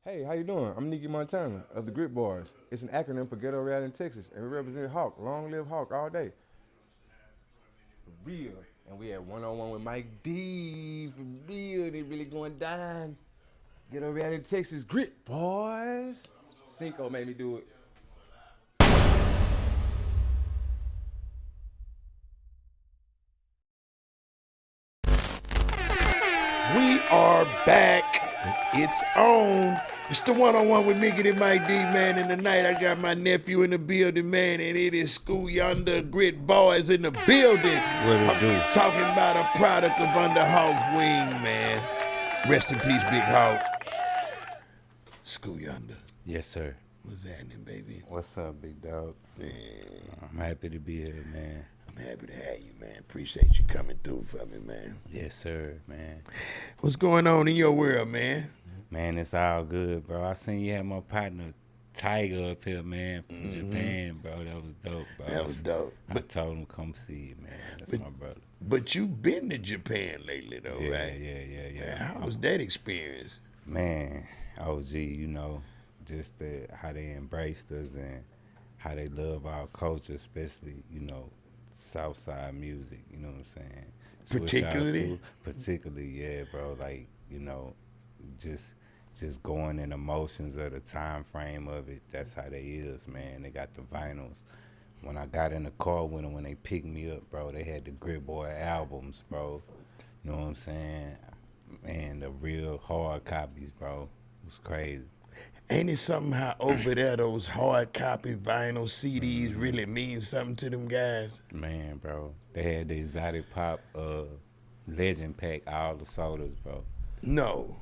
Hey, how you doing? I'm Nicky Montana of the Grit Boys. It's an acronym for Ghetto Rally in Texas, and we represent Hawk. Long live Hawk all day. For real. And we had one-on-one with Mike D. For real, they really going down. Ghetto Rally in Texas, Grit Boys. Cinco made me do it. We are back. It's on. It's the one-on-one with Mickey and Mike D, man. And tonight I got my nephew in the building, man, and it is Scooyunda Grit Boys in the building. What it do? Talking about a product of Under Hawk's wing, man. Rest in peace, Big Hawk. Scooyunda. Yes, sir. What's happening, baby? What's up, big dog? Man, I'm happy to be here, man. I'm happy to have you, man. Appreciate you coming through for me, man. Yes, sir, man. What's going on in your world, man? Man, it's all good, bro. I seen you had my partner Tiger up here, man, from Japan, bro. That was dope, bro. That was dope. I told him come see you, man. That's my brother. But you been to Japan lately, though, Yeah, right? yeah. How was that experience? Man, OG, just how they embraced us and how they love our culture, especially, Southside music, you know what I'm saying? Particularly? Particularly, yeah, bro. Like, just going in emotions of the time frame of it. That's how they is, man. They got the vinyls. When I got in the car with them, when they picked me up, bro, they had the Grit Boy albums, bro. You know what I'm saying? And the real hard copies, bro. It was crazy. Ain't it something how over there those hard copy vinyl CDs really mean something to them guys? Man, bro. They had the Exotic Pop Legend Pack, all the sodas, bro. No.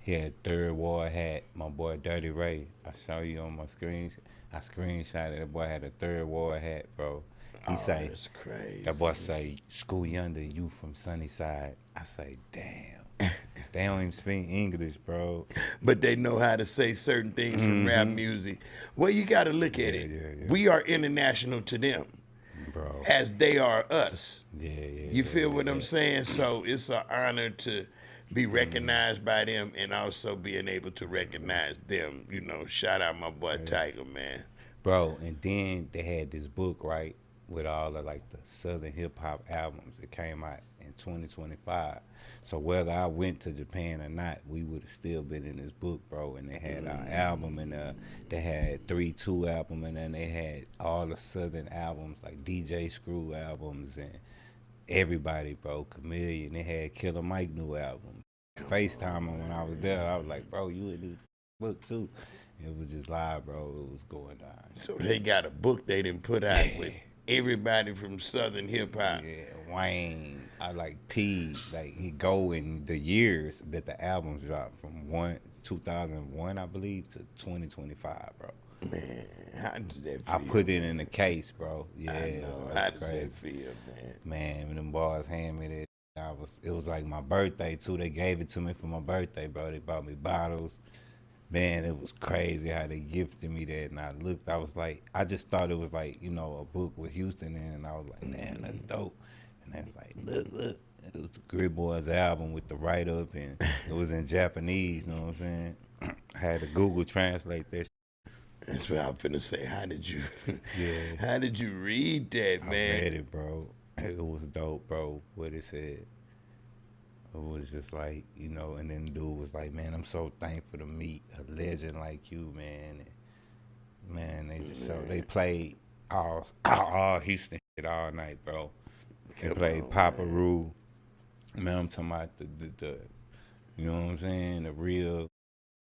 He had Third Ward hat, my boy Dirty Ray. I show you on my screen. I screenshotted that boy had a Third Ward hat, bro. He say, that's crazy. that boy say, Scooyunda, you from Sunnyside. I say, damn. They don't even speak English, bro. But they know how to say certain things from rap music. Well, you got to look at it. Yeah. We are international to them, Bro. as they are us. Yeah. You feel what I'm saying? So it's an honor to be recognized by them and also being able to recognize them. You know, shout out my boy Tiger, man. Bro, and then they had this book, right, with all of like the Southern hip hop albums. It came out in 2025. So whether I went to Japan or not, we would have still been in this book, bro. And they had our album, and they had 3-2 album, and then they had all the Southern albums, like DJ Screw albums, and everybody, bro. Chameleon. They had Killer Mike new album. FaceTime when I was there, I was like, bro, you in this book too. It was just live, bro. It was going down. So they got a book they didn't put out with everybody from Southern hip hop. Yeah, Wayne, I like P, like he go in the years that the albums dropped from 2001, I believe, to 2025 , bro. Man, how does that feel? I put it in the case, bro. Yeah, I know. How that's does crazy. that feel, man? Man, when them boys hand me that, it was like my birthday too. They gave it to me for my birthday, bro. They bought me bottles. Man, it was crazy how they gifted me that. And I looked, I just thought it was like, a book with Houston in it. And I was like, man, that's dope. And they was like, look. It was the Grit Boys album with the write-up, and it was in Japanese, you know what I'm saying? I had to Google translate that. That's what I'm finna say. How did you Yeah. how did you read that, I man? read it, bro. It was dope, bro, what it said. It was just like, and then the dude was like, man, I'm so thankful to meet a legend like you, man. And, man, they just they played all Houston shit all night, bro. They played Papa Roo. Man, I'm talking about the you know what I'm saying, the real,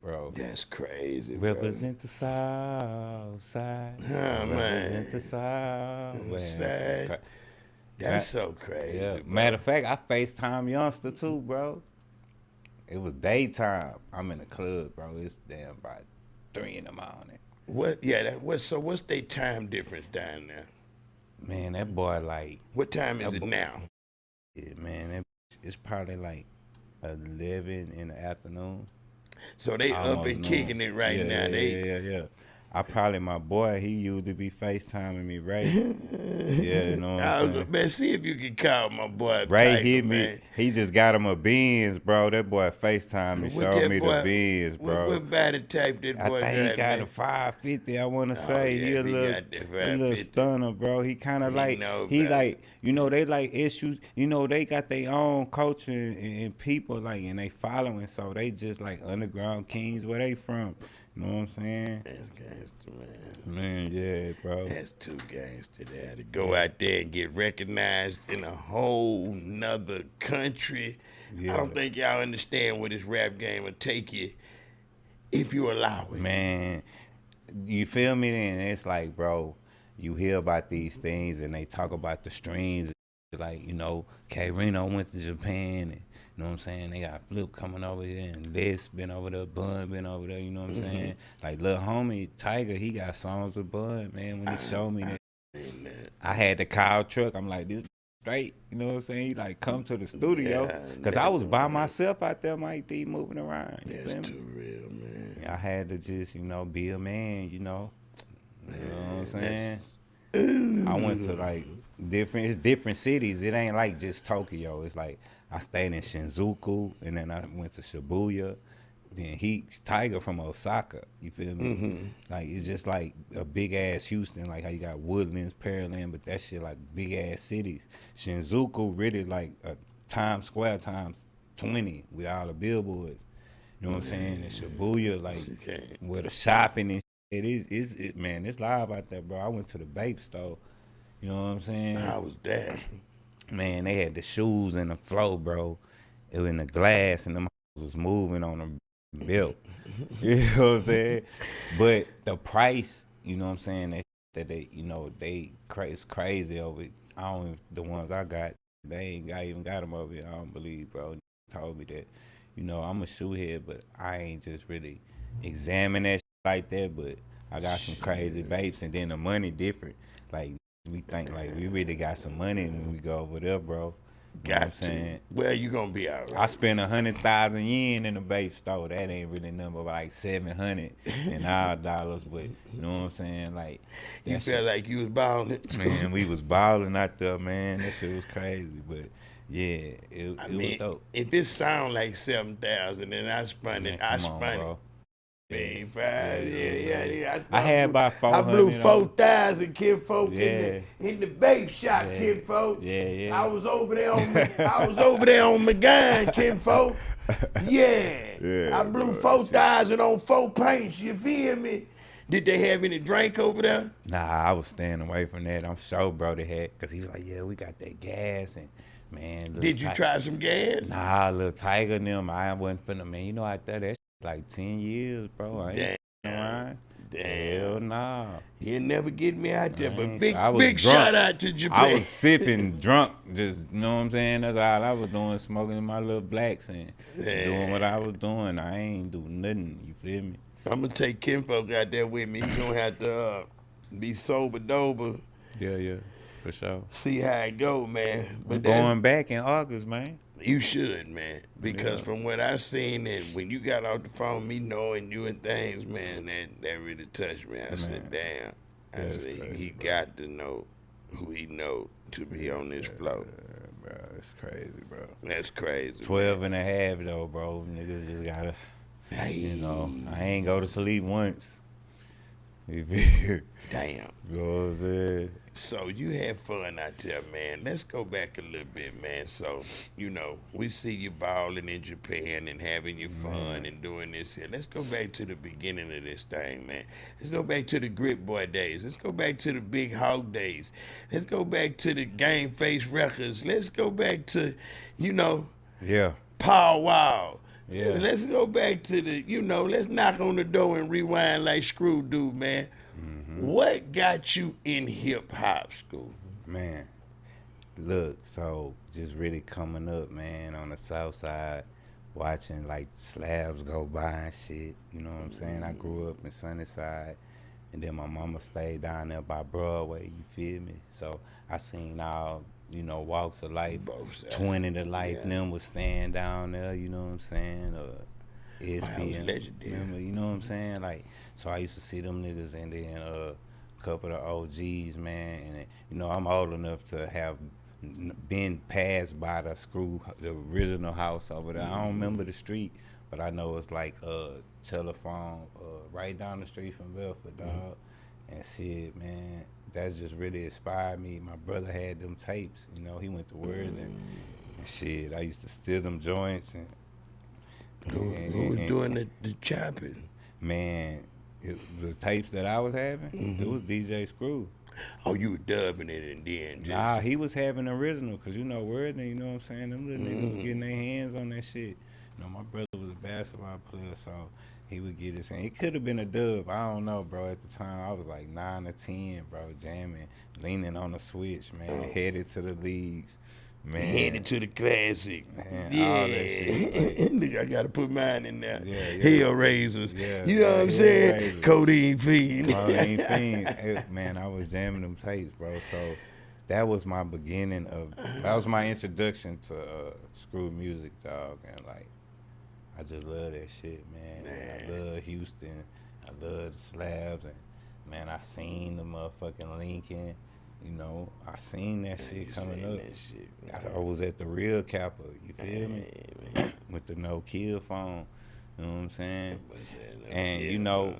bro. That's crazy, bro. Represent the South Side. Oh, man. Represent the South. Man, Side. That's so crazy. yeah. Bro. Matter of fact, I FaceTime Youngster too, bro. It was daytime. I'm in the club, bro. It's damn about 3 in the morning. What? Yeah. So what's their time difference down there? Man, that boy like, What time is it now? yeah, man, it's probably like 11 in the afternoon. So they up Almost and noon. kicking it right now. Yeah. I probably my boy. He used to be FaceTiming me, Ray. Yeah, you know what I'm saying. Man, see if you can call my boy Ray Tiger, hit man. me. He just got him a Benz, bro. That boy FaceTime me, What showed that me boy- the Benz, bro. What body type that I boy think he got man? a 550. I want to say yeah, he a he little, got that a little 550. stunner, bro. He kind of He like know he better. like they like issues. They got their own culture and people like and they following. So they just like underground kings. Where they from? You know what I'm saying? That's gangster, man. Man, yeah, bro. That's too gangster there to go out there and get recognized in a whole nother country. Yeah. I don't think y'all understand where this rap game will take you if you allow it. Man, you feel me? And it's like, bro, you hear about these things and they talk about the streams. Like, K Reno went to Japan and, you know what I'm saying? They got Flip coming over here and Les been over there, Bun been over there, you know what I'm saying? Like, little homie Tiger, he got songs with Bun, man, when he showed me that. I had the cow truck. I'm like, this straight, you know what I'm saying? He like, come to the studio. Because I was by myself out there, Mike D, moving around. You feel That's me? too real, man. I had to just, be a man, you know what I'm saying? I went to like different cities. It ain't like just Tokyo. It's like I stayed in Shinjuku and then I went to Shibuya. Then Tiger from Osaka, you feel me? Like it's just like a big ass Houston, like how you got Woodlands, Pearland, but that shit like big ass cities. Shinjuku really like a Times Square times 20 with all the billboards. You know what I'm saying? And Shibuya, like where the shopping and shit, man, it's live out there, bro. I went to the Bape store. You know what I'm saying? How was that? Man, they had the shoes in the flow, bro. It was in the glass and them was moving on the belt. You know what I'm saying? But the price, you know what I'm saying, that they, it's crazy over it. The ones I got, they ain't even got them over here. I don't believe, bro. Told me that, I'm a shoehead, but I ain't just really examine that shit like that, but I got some crazy babes, and then the money different. Like, we think, like, we really got some money when we go over there, bro. You know what I'm saying? Well, you gonna be all right. I spent 100,000 yen in the babe store. That ain't really nothing but like 700 in our dollars, but you know what I'm saying? Like, you felt like you was balling. Man, we was balling out there, man. That shit was crazy, but yeah, it was dope. If it sound like 7,000 and I spun it, I spun it. Bro. Man, yeah. I had about 400. I blew 4,000, kinfolk, Yeah. in the babe shop, Yeah. kinfolk. Yeah. I was over there on McGann, kinfolk. Yeah. I blew 4,000 on 4 paints. You feel me? Did they have any drink over there? Nah, I was staying away from that. I'm sure, bro, they had, because he was like, yeah, we got that gas and. Man, did you try some gas? Nah, little Tiger and them, I wasn't finna, man. I thought that shit like 10 years, bro. I ain't around. Hell nah. He'll never get me out there, but big drunk. Shout out to Japan. I was sipping drunk, just, you know what I'm saying? That's all I was doing, smoking my little blacks and doing what I was doing. I ain't do nothing, you feel me? I'm gonna take kinfolk out there with me. He's gonna have to be sober-dober. Yeah. For sure. See how it go, man. But going back in August, man. You should, man. Because from what I seen, and when you got off the phone, me knowing you and things, man, that really touched me. I said, damn. I said, crazy, he got to know who he know to be on this flow. Bro, it's crazy, bro. That's crazy. 12 and a half, though, bro. Niggas just gotta, I ain't go to sleep once. Damn. You know what I'm saying? So you had fun out there, man. Let's go back a little bit, man. So, we see you balling in Japan and having your fun and doing this here. Let's go back to the beginning of this thing, man. Let's go back to the Grit Boy days. Let's go back to the Big Hawk days. Let's go back to the Game Face Records. Let's go back to, Pow Wow. Yeah. Let's go back to the, let's knock on the door and rewind like Screw do, man. What got you in hip-hop school? Man, look, so just really coming up, man, on the south side, watching like slabs go by and shit, you know what I'm saying? I grew up in Sunnyside, and then my mama stayed down there by Broadway, you feel me? So I seen all, walks of life, 20 to life, and them was staying down there, you know what I'm saying? SB, Wow, was and legendary. remember, you know what I'm saying? Like, so I used to see them niggas, and then a couple of OGs, man. And you know, I'm old enough to have been passed by the original house over there. I don't remember the street, but I know it's like telephone right down the street from Belford, dog. And shit, man, that's just really inspired me. My brother had them tapes, you know. He went to Worthing, and shit. I used to steal them joints and. Who was doing the chopping? Man, the tapes that I was having, it was DJ Screw. Oh, you were dubbing it and then just... Nah, he was having original, cause you know Worthing, you know what I'm saying? Them little niggas was getting their hands on that shit. You know, my brother was a basketball player, so he would get his hand. It could have been a dub. I don't know, bro. At the time, I was like 9 or 10, bro, jamming, leaning on the switch, man, headed to the leagues. Man. Headed to the classic. Man, yeah. all that shit. Nigga, I gotta put mine in there. Yeah. Hell Raisers. Yeah, you know what I'm saying? Raisers. Codeine Fiend. Codeine Fiend. Man, I was jamming them tapes, bro. So that was my beginning that was my introduction to screw music, dog. And like, I just love that shit, man. I love Houston. I love the Slabs. And man, I seen the motherfucking Lincoln. You know, I seen that shit coming up. That shit, I was at the real Kappa, you feel me? With the no kill phone. You know what I'm saying? And you know,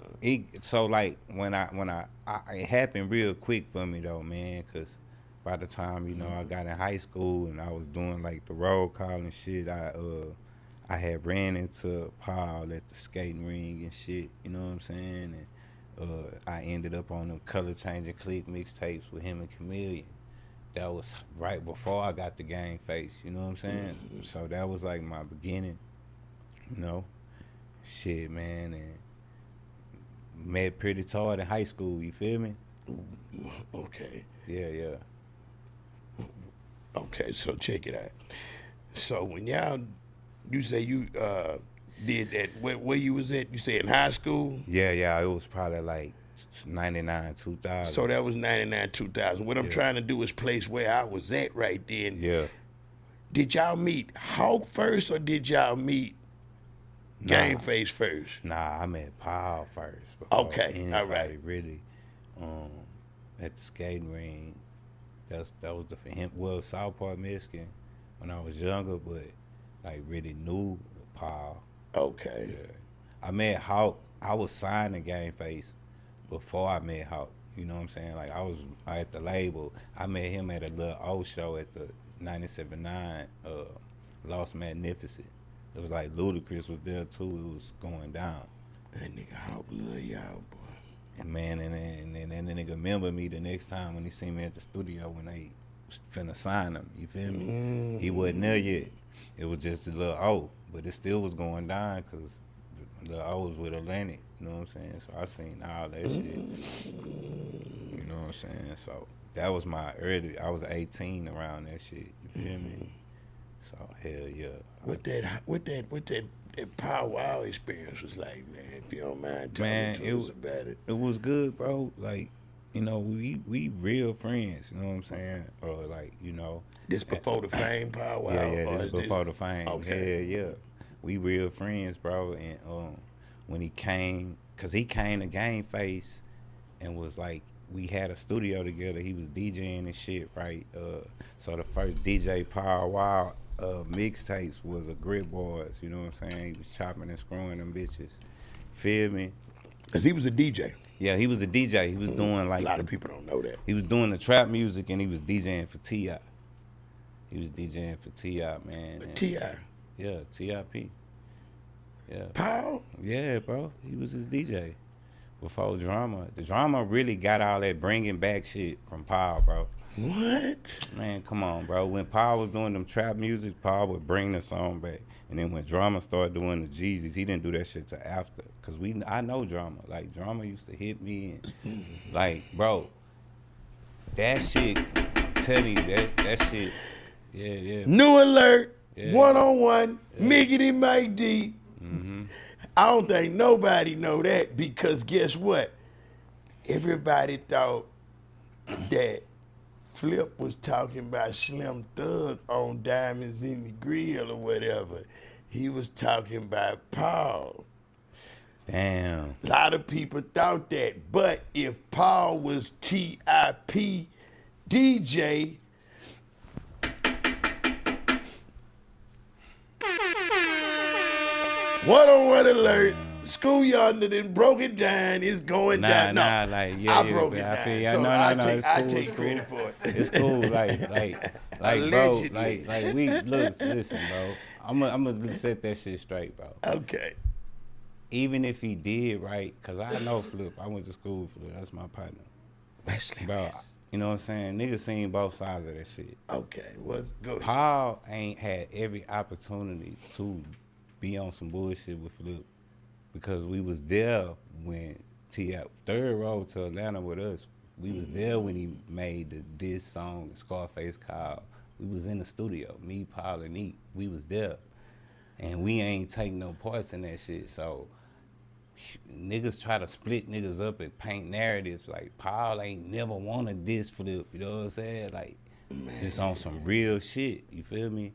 so like when it happened real quick for me though, man, cause by the time, you know, I got in high school and I was doing like the roll call and shit, I had ran into Paul at the skating ring and shit, you know what I'm saying? And I ended up on them Color Changing Click mixtapes with him and Chameleon. That was right before I got the Gang Face, you know what I'm saying? So that was like my beginning, you know? Shit, man, and met Pretty Tard in high school, you feel me? Okay. Yeah. Okay, so check it out. So when you say you did that, where you was at? You say in high school? Yeah, it was probably like 99, 2000. So that was 99, 2000. What I'm trying to do is place where I was at right then. Yeah. Did y'all meet Hawk first or did y'all meet Game Face first? Nah, I met Paul first. Okay, anybody all right. Really, at the skating ring. That was for him. Well, South Park, Michigan, when I was younger, but like really knew Paul. Okay. Yeah. I met Hawk. I was signed to Game Face before I met Hawk. You know what I'm saying? Like I was at the label. I met him at a little old show at the 97.9 Lost Magnificent. It was like Ludacris was there too. It was going down. That nigga Hawk love y'all, boy. And man, and then that nigga remember me the next time when he seen me at the studio when they finna sign him. You feel me? He wasn't there yet. It was just a little O, but it still was going down because the O was with Atlantic. You know what I'm saying? So I seen all that shit. You know what I'm saying? So that was my I was 18 around that shit. You feel me? So hell yeah. What that Pow Wow experience was like, man. If you don't mind talking to us about it. It was good, bro. Like, you know, we real friends. You know what I'm saying? Or like, you know. This before the fame, Pow Wow. Yeah, this before the fame. Okay. Yeah. We real friends, bro. And when he came, cause he came to Game Face, and was like, we had a studio together. He was DJing and shit, right? So the first DJ Power Wow mixtapes was a Grit Boys, you know what I'm saying? He was chopping and screwing them bitches. Feel me? Cause he was a DJ. Yeah, he was a DJ. He was doing like a lot of people don't know that. He was doing the trap music and he was DJing for T.I. He was DJing for T.I., man. T.I. Yeah, T.I.P. Yeah. Paul? Yeah, bro. He was his DJ. Before Drama. The Drama really got all that bringing back shit from Paul, bro. What? Man, come on, bro. When Paul was doing them trap music, Paul would bring the song back. And then when Drama started doing the Jeezys, he didn't do that shit till after. Cause I know Drama. Like, Drama used to hit me and like, bro, that shit, telling you that shit, yeah. New alert, Yeah. one-on-one, Miggity Mike D. Mm-hmm. I don't think nobody know that because guess what? Everybody thought that Flip was talking about Slim Thug on Diamonds in the Grill or whatever. He was talking about Paul. Damn. A lot of people thought that, but if Paul was T.I.P. DJ, one-on-one alert. Scooyunda done broke it down. It's going down. No, I broke it down. I feel, So no, I it's take cool. credit for it. It's cool, bro, like we listen, bro. I'm gonna set that shit straight, bro. Okay. Even if he did, right? Cause I know Flip. I went to school with Flip. That's my partner, bro. You know what I'm saying? Niggas seen both sides of that shit. Okay, what's good? Paul ain't had every opportunity to be on some bullshit with Flip because we was there when T.I. third road to Atlanta with us. We was there when he made the diss song Scarface called. We was in the studio, me, Paul, and E. We was there, and we ain't taking no parts in that shit. So niggas try to split niggas up and paint narratives like Paul ain't never wanted this Flip. You know what I'm saying? Like just on some real shit. You feel me?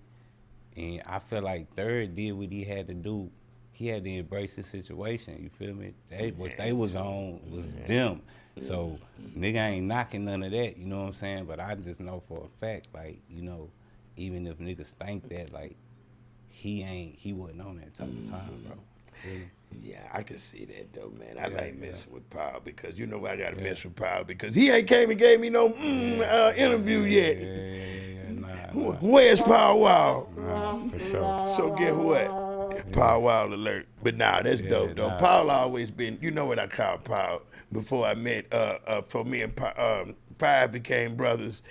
And I feel like Third did what he had to do. He had to embrace the situation. You feel me? What they was on was them. So nigga ain't knocking none of that. You know what I'm saying? But I just know for a fact, like, you know, even if niggas think that, like, he wasn't on that type of time, bro. Really? Yeah, I can see that though, man. I like messing with Paul because you know I gotta mess with Paul because he ain't came and gave me no interview yet. Where's Paul Wall? For sure. So guess what? Paul Wall alert. But nah, that's dope though. Paul always been, you know what I call Paul before I met, for me and Five became brothers.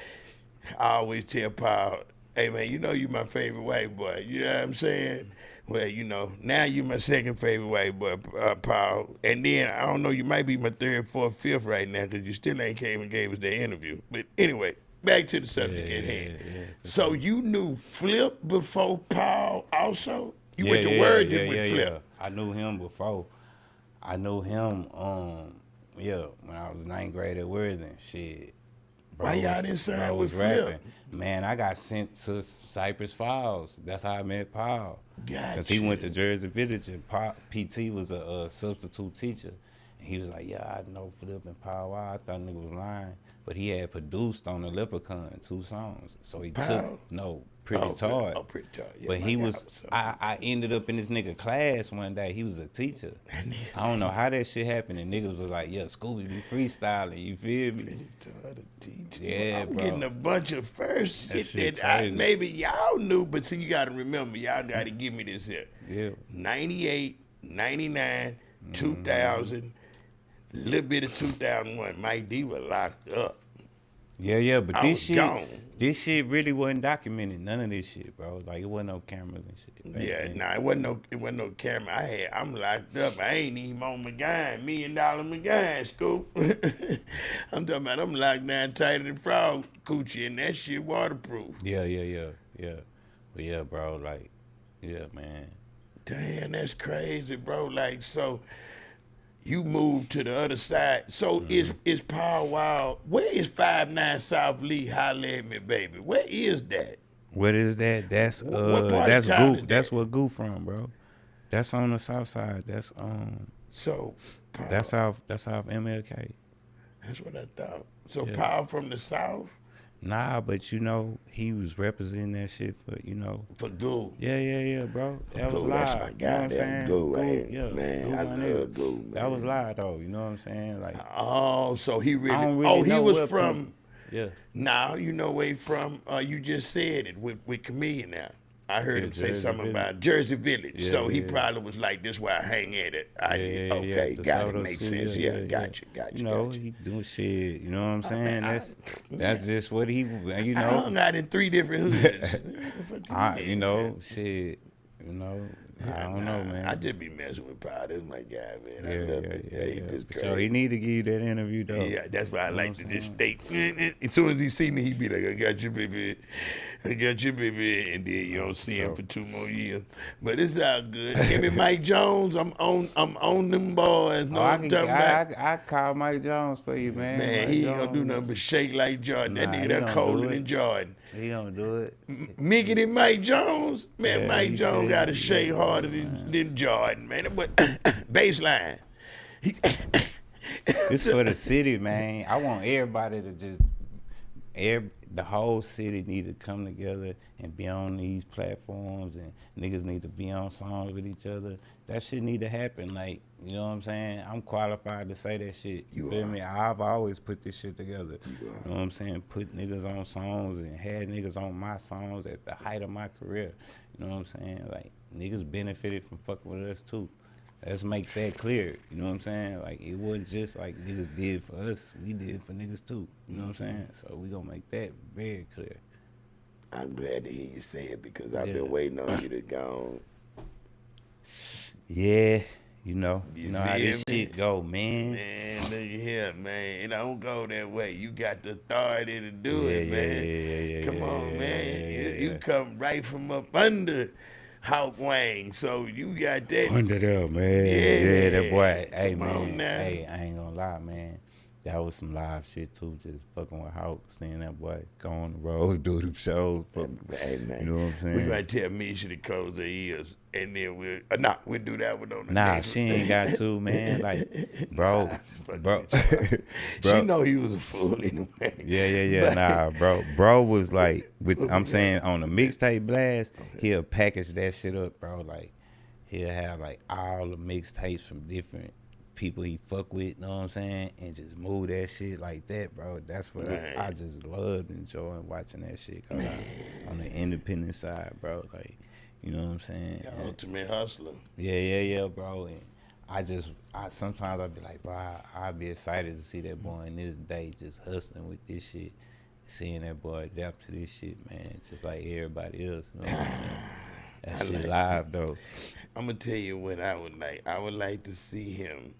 I always tell Paul, hey man, you know you my favorite white boy. You know what I'm saying? Well, you know, now you my second favorite white boy, Paul. And then, I don't know, you might be my third, fourth, fifth right now because you still ain't came and gave us the interview. But anyway, back to the subject at hand. So you knew Flip before Paul also? You went to Word with Flip? I knew him before. I knew him, when I was ninth grade at Worthing. Shit. Bro, why y'all didn't sign with Flip? Rapping. Man, I got sent to Cypress Falls. That's how I met Paul. Gotcha. Because he went to Jersey Village and PT was a substitute teacher. And he was like, yeah, I know Flip and Paul. I thought nigga was lying. But he had produced on the Leprechaun 2 songs. So he took, Pretty Tard. Oh, Pretty Tard. Yeah, but he was, I ended up in this nigga class one day. He was a teacher. I don't know how that shit happened. And niggas was like, yeah, Scooby be freestyling. You feel me? Pretty Tard, a teacher. Yeah, I'm bro. getting a bunch of first shit that maybe y'all knew, but see, you got to remember, y'all got to give me this here. Yeah. 98, 99, 2000, a little bit of 2001. Mike D was locked up. Yeah, but gone. This shit really wasn't documented. None of this shit, bro. Like, it wasn't no cameras and shit. It wasn't no camera. I'm locked up. I ain't even on McGuire, $1 million McGuire, Scoop. I'm talking about I'm locked down tighter than frog coochie, and that shit waterproof. Yeah. But yeah, bro, like, yeah, man. Damn, that's crazy, bro. Like, so you moved to the other side. So is Paul Wild, where is 59 South Lee, Holla at Me, baby? Where is that? What is that? That's that's Goof. That's where Goof from, bro. That's on the south side. That's So Paul, that's off MLK. That's what I thought. So Paul from the south? Nah, but you know, he was representing that shit for, you know. For Goo. Yeah, bro. That was live. That's my guy, that Goo, right? Yeah, man, I love Goo, man. That was live, though. You know what I'm saying? Like, oh, so he really, I don't really he know was what from, Now you know where he from, you just said it with Chameleon now. I heard him say Jersey something Village. about Jersey Village. Yeah, so he probably was like, this where I hang at it. Okay, got it, makes sense. Yeah, got you. You know, he doing shit. You know what I'm saying? That's just what he, you know. I hung out in 3 different hoods. You know, shit. You know, I don't know, man. I just be messing with Paul. That's my guy, man. I love it. Yeah, he just crazy. So he need to give you that interview, though. Yeah, that's why I like to just state. As soon as he see me, he be like, I got you, baby. I got your baby, and then you don't see him for 2 more years. But it's all good. Him and Mike Jones, I'm on them boys. Know Oh, what I'm talking about? I call Mike Jones for you, man. Man, Mike he ain't gonna do Jones, nothing but shake like Jordan. nah, That nigga he that don't colder do than it. Jordan. He don't do it. Mickey and Mike Jones, man, Yeah, Mike he Jones said got to he shake got harder it, man. than Jordan, man. But baseline. He, It's for the city, man. I want everybody to just, the whole city need to come together and be on these platforms, and niggas need to be on songs with each other. That shit need to happen. Like, you know what I'm saying? I'm qualified to say that shit. You feel me? I've always put this shit together. You know what I'm saying? Put niggas on songs and had niggas on my songs at the height of my career. You know what I'm saying? Like, niggas benefited from fucking with us too. Let's make that clear. You know what I'm saying? Like, it wasn't just like niggas did for us. We did for niggas too. You know what I'm saying? So we gonna make that very clear. I'm glad to hear you say it because I've been waiting on you to go. Yeah, you know You how this feel me? shit go, man. Man, look here, man. It don't go that way. You got the authority to do it, man. Yeah. Come on, man. Yeah. You come right from up under Hawk Wang, so you got that. Under there, man. Yeah, that boy. Hey, Come on man. now. Hey, I ain't gonna lie, man. That was some live shit too. Just fucking with Hawk, seeing that boy go on the road, do the shows. Hey, man. You know what I'm saying? We gonna tell Misha to close her ears, and then we'll do that one on the Nah, next she one. ain't got to, man. Like, bro. She know he was a fool anyway. Yeah. Nah, bro was like, I'm saying on the mixtape blast, he'll package that shit up, bro. Like, he'll have like all the mixtapes from different people he fuck with, know what I'm saying, and just move that shit like that, bro. That's what I just loved enjoying watching that shit go on the independent side, bro. Like, you know what I'm saying? The ultimate hustler. Yeah, bro. And I sometimes I'd be like, bro, I'd be excited to see that boy in this day just hustling with this shit, seeing that boy adapt to this shit, man, just like everybody else. You know what I'm saying? That shit live though. I'm gonna tell you what I would like. I would like to see him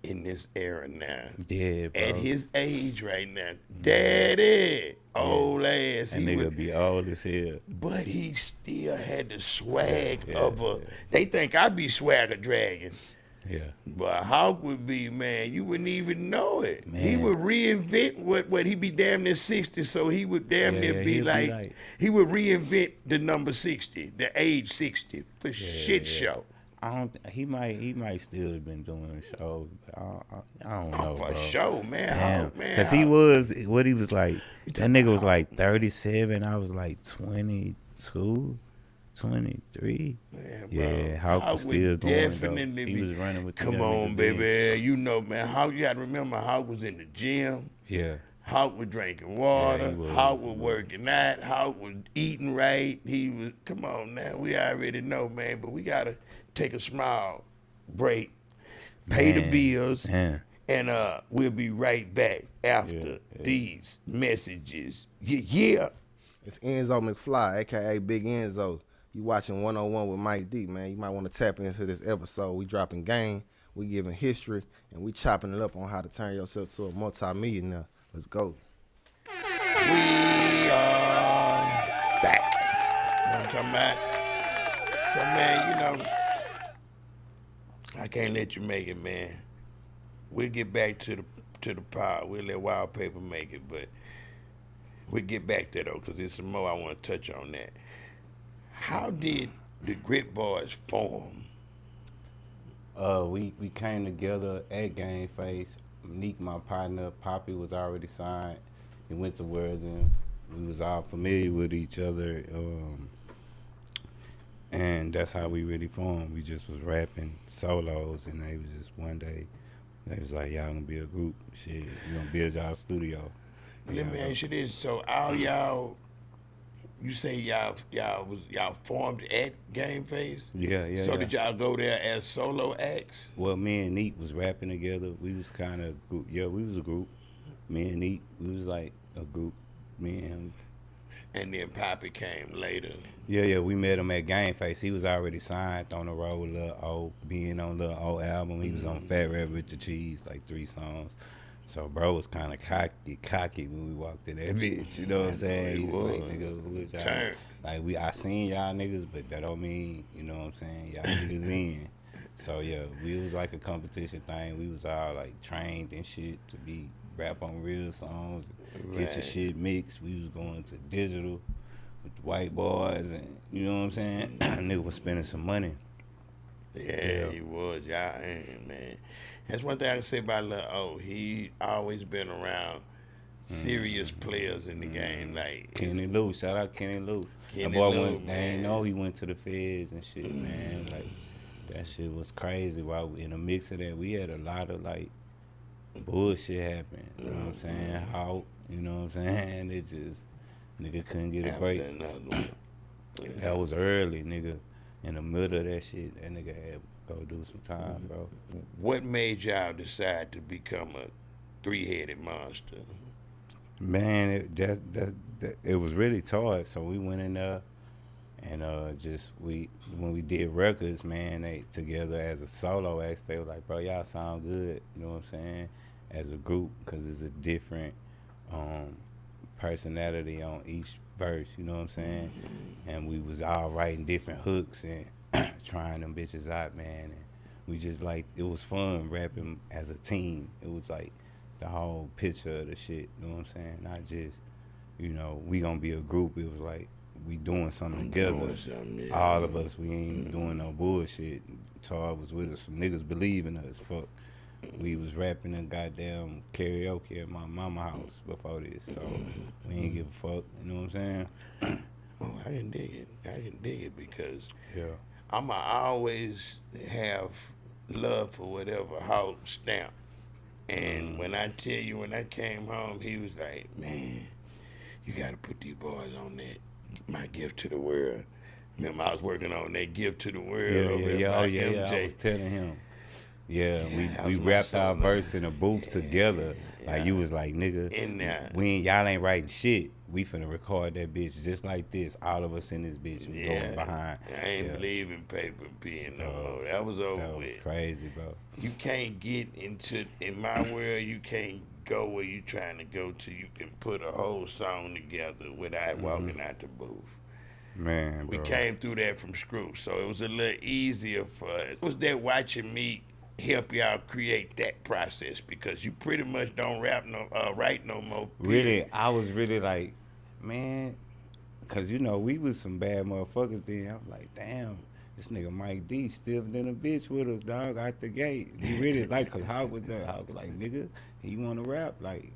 in this era now. Yeah, bro. At his age right now, daddy, old ass. That nigga be old as hell. But he still had the swag of a. They think I be swagger dragon. Yeah. But Hawk would be, man, you wouldn't even know it. Man. He would reinvent what he be damn near 60, so he would damn near be like, he would reinvent the number 60, the age 60 for shit show. He might still have been doing shows. I don't know, For bro. sure, man. Damn. Hawk, man. Cause he was like, that nigga was like 37. I was like 22. 23. Man, yeah, Hawk was still going. Definitely He was running with the Come young on, niggas baby. then. You know, man, Hawk, you got to remember, Hawk was in the gym. Yeah. Hawk was drinking water. he was. Hawk was working out. Hawk was eating right. He was, come on now. We already know, man, but we got to take a small break, pay the bills, and we'll be right back after these messages. Yeah. It's Enzo McFly, a.k.a. Big Enzo. You watching 101 with Mike D, man. You might want to tap into this episode. We dropping game, we giving history, and we chopping it up on how to turn yourself to a multi-millionaire. Let's go. We are back. You know what I'm talking about? So, man, you know, I can't let you make it, man. We'll get back to the pod. We'll let Wildpaper make it, but we'll get back there, though, because there's some more I want to touch on that. How did the Grit Boys form? We came together at Game Face. Neek, my partner, Poppy was already signed. He went to Worthing. We was all familiar with each other, and that's how we really formed. We just was rapping solos, and they was just one day, they was like, y'all gonna be a group. Shit, we gonna build y'all studio. Let me ask you this. So all y'all, you say y'all formed at Game Face? Yeah. So did y'all go there as solo acts? Well, me and Neek was rapping together. We was kind of group. Yeah, we was a group. Me and Neek, we was like a group. Me and him. And then Poppy came later. Yeah, we met him at Game Face. He was already signed on the road with Lil O, being on Lil O album. He was on Fat Red with the Cheese, like 3 songs. So bro was kind of cocky when we walked in that bitch. You know what I'm saying? He was like, nigga, what y'all? Like I seen y'all niggas, but that don't mean, you know what I'm saying? Y'all niggas in. So yeah, we was like a competition thing. We was all like trained and shit to be rap on real songs, get your shit mixed. We was going to digital with the white boys, and you know what I'm saying? Nigga was spending some money. Yeah, he was. Y'all, man. That's one thing I can say about Lil O. He always been around serious players in the game. Like Kenny Lou, shout out Kenny Lou. Kenny That boy Lou, went, they man. ain't know he went to the feds and shit, man. Like that shit was crazy. While in the mix of that, we had a lot of like bullshit happen. You know what I'm saying? How, you know what I'm saying? It just nigga couldn't get a break. That was early, nigga. In the middle of that shit, that nigga had to go do some time, bro. What made y'all decide to become a three-headed monster? Man, it was really tight. So we went in there and when we did records, man, they together as a solo act, they were like, bro, y'all sound good. You know what I'm saying? As a group, because it's a different personality on each verse. You know what I'm saying? And we was all writing different hooks and trying them bitches out, man. And we just like, it was fun rapping as a team. It was like the whole picture of the shit, you know what I'm saying? Not just, you know, we gonna be a group. It was like, we doing something together. All of us, we ain't doing no bullshit. Tar was with us. Some niggas believe in us. Fuck. We was rapping in goddamn karaoke at my mama house before this, so we ain't give a fuck. You know what I'm saying? Oh, I can dig it. I can dig it because Yeah. I'ma always have love for whatever Hawk stamp. And when I tell you, when I came home, he was like, man, you got to put these boys on that. My gift to the world. Remember, I was working on that gift to the world. Yeah. I was telling him. Yeah, we rapped our verse in a booth together. Like you was like, nigga, y'all ain't writing shit. We finna record that bitch just like this. All of us in this bitch. We going behind. I ain't believing paper and pen no more. That was over That was with. crazy, bro. You can't get in my world, you can't go where you trying to go to. You can put a whole song together without walking out the booth. Man, We bro. came through that from Screw, so it was a little easier for us. It was that watching me help y'all create that process because you pretty much don't write no more. Really, I was really like, man, because, you know, we was some bad motherfuckers then. I was like, damn, this nigga Mike D still than a bitch with us, dog, out the gate. He really, like, because Hawk was there. Hawk was like, nigga, he want to rap. Like,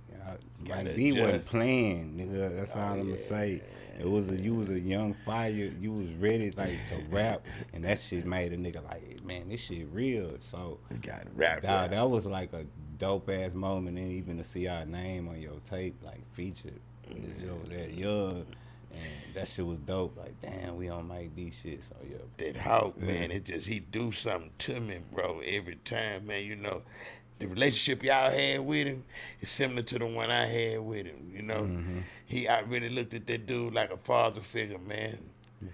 Mike D wasn't playing, nigga. That's all I'm going to say. You was a young fire. You was ready, like, to rap. And that shit made a nigga like, man, this shit real. So, You got to rap. dog, that was like a dope-ass moment. And even to see our name on your tape, like, featured. You know, that young. And that shit was dope. Like, damn, we on Mike D shit. So, yeah. That Hawk, man, he do something to me, bro, every time, man. You know, the relationship y'all had with him is similar to the one I had with him, you know. I really looked at that dude like a father figure, man.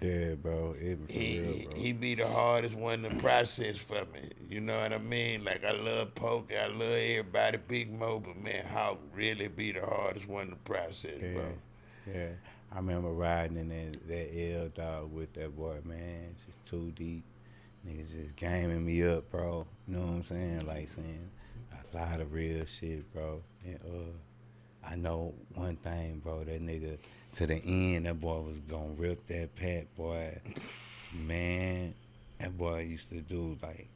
Yeah, bro. He be the hardest one to process for me. You know what I mean? Like, I love Poker, I love everybody, Big Mo, but, man, Hawk really be the hardest one to process, bro. Yeah. I remember riding in that L dog with that boy, man. Just too deep. Niggas just gaming me up, bro. You know what I'm saying? Like saying a lot of real shit, bro. And I know one thing, bro. That nigga to the end, that boy was gonna rip that Pat, boy. Man, that boy used to do like.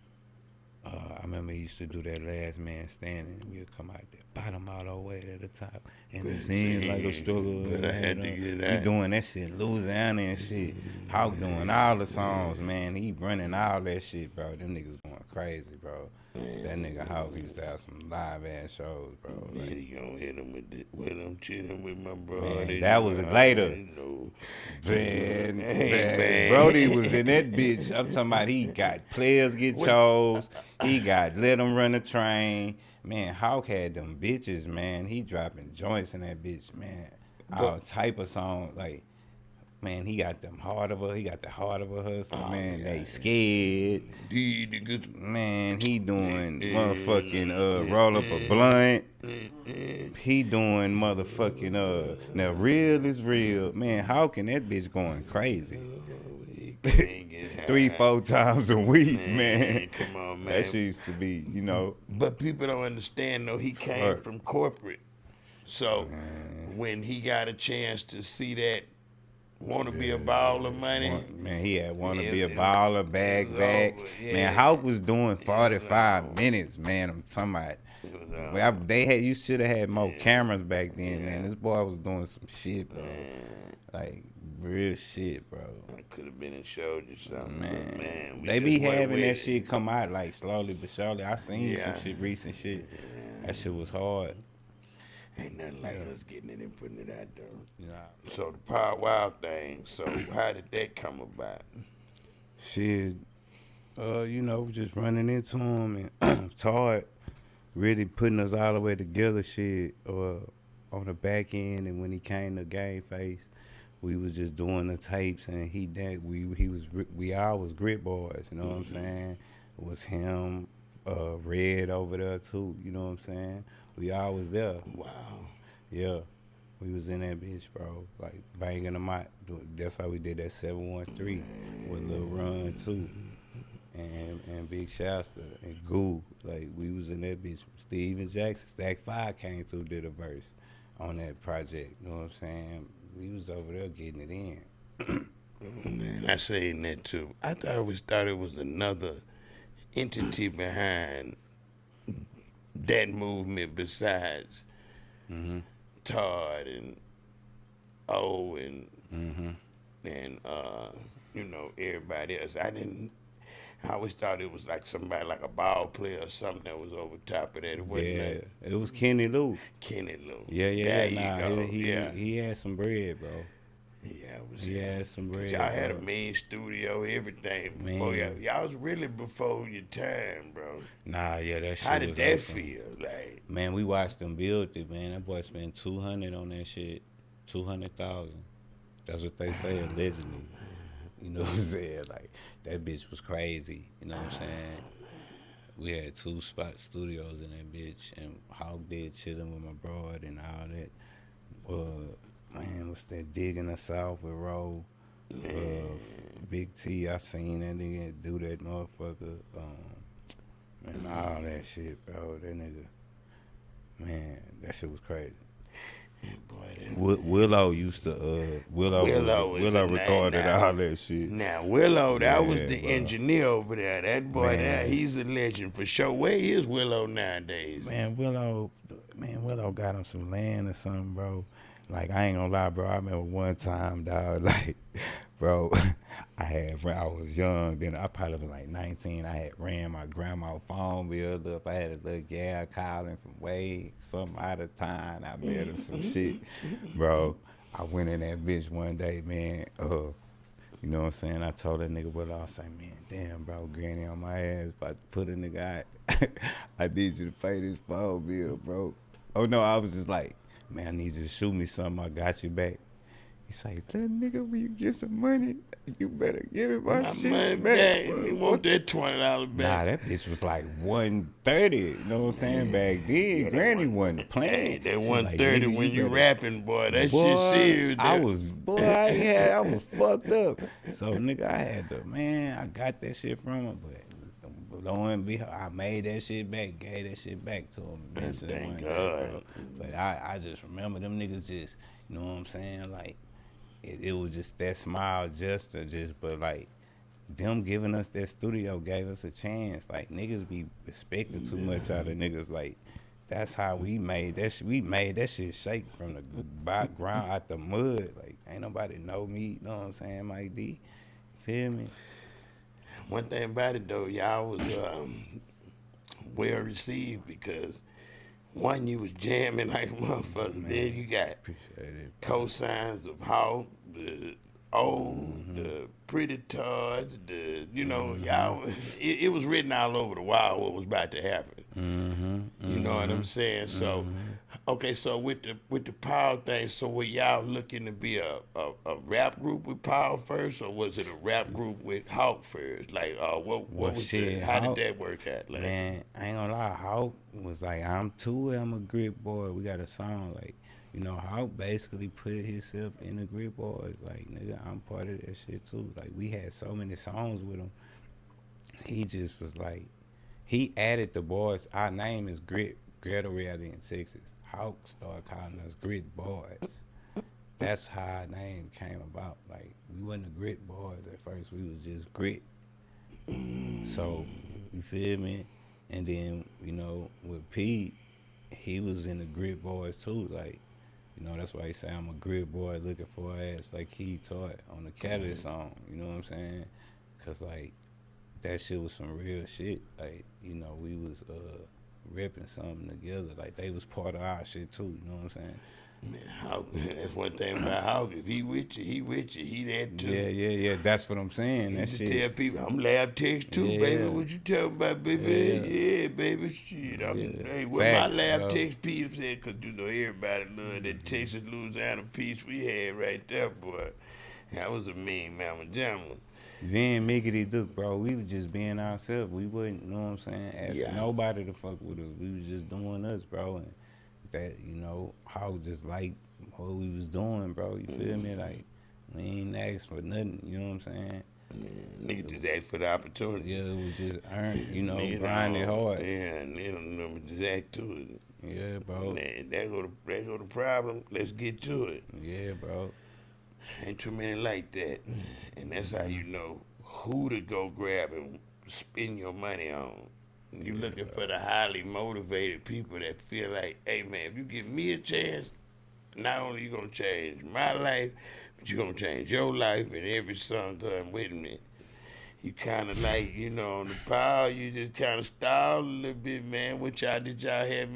I remember he used to do that last man standing. We'll come out there, bottom all the way to the top. And it seemed like a struggle. But I had to get out. He doing that shit in Louisiana and shit. Hawk doing all the songs, man. He running all that shit, bro. Them niggas going crazy, bro. That nigga Hawk used to have some live ass shows, bro. Man, Like, he gonna hit him with him chilling with my bro. man, that was later. Man, Brody was in that bitch. I'm talking about he got players get chose. He got let them run the train. Man, Hawk had them bitches, man. He dropping joints in that bitch, man. All type of songs. Like, man, he got the heart of a hustle, man. They scared. Man, he doing motherfucking roll up a blunt. He doing motherfucking now real is real. Man, how can that bitch going crazy? 3-4 times a week, man. Come on, man. That shit used to be, you know. But people don't understand though. He came Fuck. from corporate, so when he got a chance to see that, want to be a baller money. Man, he had want to Yeah, be a it- baller, back. Yeah. Man, Hawk was doing 45 minutes, man. I'm talking about. Well, you should have had more cameras back then, man. This boy was doing some shit, bro. Like real shit, bro. I could have been and showed you something, man. They be having that shit come out like slowly but surely. I seen some Yeah. shit, recent shit. That shit was hard. Ain't nothing like us getting it and putting it out there. You know. So the Power Wild thing. So how did that come about? Shit, you know, just running into him and Todd really putting us all the way together. Shit, on the back end, and when he came to Game Face, we was just doing the tapes, and we all was grit boys. You know what I'm saying? It was him, Red over there too. You know what I'm saying? We all was there. Wow. Yeah. We was in that bitch, bro. Like, banging them out. That's how we did that 713 with Lil Run, too. And Big Shasta and Goo. Like, we was in that bitch. Steven Jackson, Stack 5 came through, did a verse on that project. You know what I'm saying? We was over there getting it in. Man, I saying that, too. I always thought it was another entity behind that movement besides Todd and O and you know, everybody else. I always thought it was like somebody like a ball player or something that was over top of that. It wasn't like It was Kenny Lou. Kenny Lou. Yeah. There you go. He had some bread, bro. Yeah, it was. He had some bread. Y'all had a bro. main studio, everything before Man. y'all was really before your time, bro. Nah, yeah, that shit How did was that awesome. feel? Like, Man, we watched them build it, man. That boy spent 200 on that shit. 200,000. That's what they say allegedly. You know what I'm saying? Like, that bitch was crazy. You know what I'm saying? We had 2 spot studios in that bitch, and Hawk did chillin' with my broad and all that. Man, what's that Digging the South with Roe? Big T, I seen that nigga do that motherfucker. Man, all that shit, bro. That nigga, man, that shit was crazy. boy, Willow used to Willow recorded all that shit. now Willow, that was the bro. engineer over there. That boy, Man. he's a legend for sure. Where is Willow nowadays? Man, Willow got him some land or something, bro. Like, I ain't gonna lie, bro. I remember one time, dog, like, bro, I was young, then I probably was like 19. I had ran my grandma's phone bill up. I had a little gal calling from way some out of town. I bet her some shit. Bro, I went in that bitch one day, man. You know what I'm saying? I told that nigga what I was saying, man, damn, bro, granny on my ass, about to put a nigga out. I need you to pay this phone bill, bro. Oh, no, I was just like, man, I need you to shoot me something. I got you back. He's like, that nigga, when you get some money, you better give me my shit money back. You want that $20 back? Nah, that bitch was like $130. You know what I'm saying? Back then, Granny wasn't playing. That She $130 like, nigga, when you better- rapping, boy. That Boy, shit serious. I was fucked up. So nigga, I had to, man, I got that shit from him, but lo and behold, I made that shit back, gave that shit back to him. eventually Thank one day, God. bro. But I just remember them niggas just, you know what I'm saying? Like, it was just that smile gesture, but like, them giving us that studio gave us a chance. Like, niggas be expecting too much out of niggas. Like, that's how we made that shit. We made that shit shake from the background out the mud. Like, ain't nobody know me, you know what I'm saying, Mike D? Feel me? One thing about it, though, y'all was well received because, one, you was jamming like a motherfucker. Man, then you got appreciate it. cosigns of Hawk, the old, the Pretty Tods, you know, y'all, it was written all over the wall what was about to happen. You know what I'm saying? So Okay, so with the Power thing, so were y'all looking to be a rap group with Power first, or was it a rap group with Hawk first? Like, what Well, was shit, how did Hawk, that work out? Like, man, I ain't gonna lie. Hawk was like, I'm a Grit Boy. We got a song like, Hawk basically put himself in the Grit Boys. Like, nigga, I'm part of that shit too. Like, we had so many songs with him. He just was like, he added the boys. Our name is G.R.I.T in Texas. Hawk started calling us Grit Boys. That's how our name came about. Like, we wasn't the Grit Boys at first. We was just Grit. So, you feel me? And then, with Pete, he was in the Grit Boys too. Like, that's why he say I'm a Grit Boy looking for ass like he taught on the Catalyst song. You know what I'm saying? Cause like that shit was some real shit. Like, we was repping something together. Like, they was part of our shit too. You know what I'm saying? man, Hawk, that's one thing about Hawk. If he with you, he with you. He that too. Yeah. That's what I'm saying. He That just shit. tell people, I'm laugh text too, Yeah. baby. What you talking about, baby? Yeah. Yeah, baby, shit. Hey, what Facts, my laugh bro. text Peter said, because, everybody love that Texas Louisiana piece we had right there, boy. That was a mean mama jamma. Then Miggity Duke, bro, we was just being ourselves. We wasn't, you know what I'm saying, asking nobody to fuck with us. We was just doing us, bro. And that, Hawk just like what we was doing, bro. You feel me? Like, we ain't asked for nothing, you know what I'm saying? Nigga just asked for the opportunity. Yeah, it was just earned, Niggas grinding don't- hard. Yeah, and they don't remember just act to it. Yeah, bro. Man, there go the problem. Let's get to it. Yeah, bro. Ain't too many like that. And that's how you know who to go grab and spend your money on. You looking for the highly motivated people that feel like, hey man, if you give me a chance, not only you gonna change my life, but you gonna change your life and every son come with me. You kind of like, on the Power, you just kind of stalled a little bit, man. Did y'all have